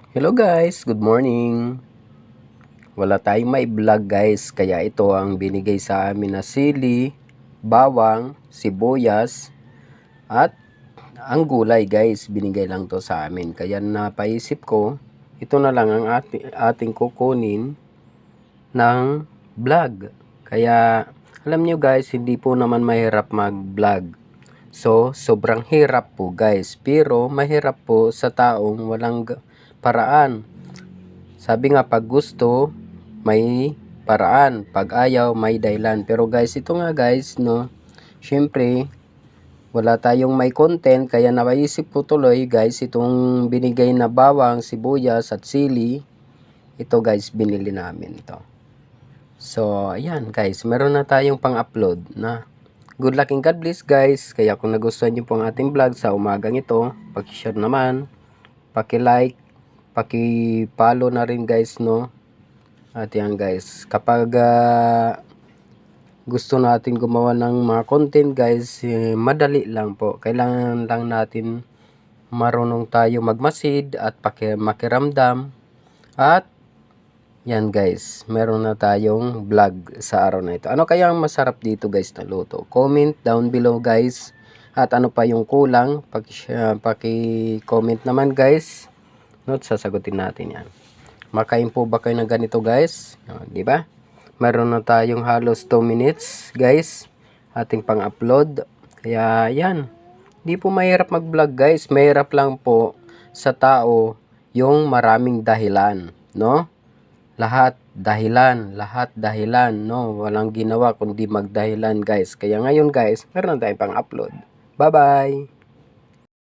Hello guys, good morning. Wala tayong may vlog guys, kaya ito ang binigay sa amin na sili, bawang, sibuyas, at ang gulay guys, binigay lang to sa amin. Kaya napaisip ko, ito na lang ang ating kukunin ng vlog. Kaya alam nyo guys, hindi po naman mahirap mag vlog. So, sobrang hirap po guys, pero mahirap po sa taong walang paraan. Sabi nga, pag gusto, may paraan. Pag ayaw, may dahilan. Pero guys, ito nga guys, no, syempre, wala tayong may content, kaya napaisip ko tuloy guys, itong binigay na bawang, sibuyas, at sili, ito guys, binili namin to. So, ayan guys, meron na tayong pang-upload na. Good luck and God bless guys. Kaya kung nagustuhan nyo po ang ating vlog sa umagang ito, paki-share naman, paki-like, paki-follow na rin guys, no. At yan guys, kapag gusto natin gumawa ng mga content guys, madali lang po. Kailangan lang natin marunong tayo magmasid at makiramdam. At yan guys, meron na tayong vlog sa araw na ito. Ano kaya ang masarap dito guys na luto? Comment down below guys. At ano pa yung kulang, paki-comment naman guys. Not sasagutin natin yan. Makain po ba kayo ng ganito guys? Di ba? Meron na tayong halos 2 minutes guys. Ating pang-upload. Kaya yan. Di po mahirap mag-vlog guys. Mahirap lang po sa tao yung maraming dahilan. No? Lahat dahilan, no? Walang ginawa kundi magdahilan guys. Kaya ngayon guys, meron na tayong pang-upload. Bye-bye!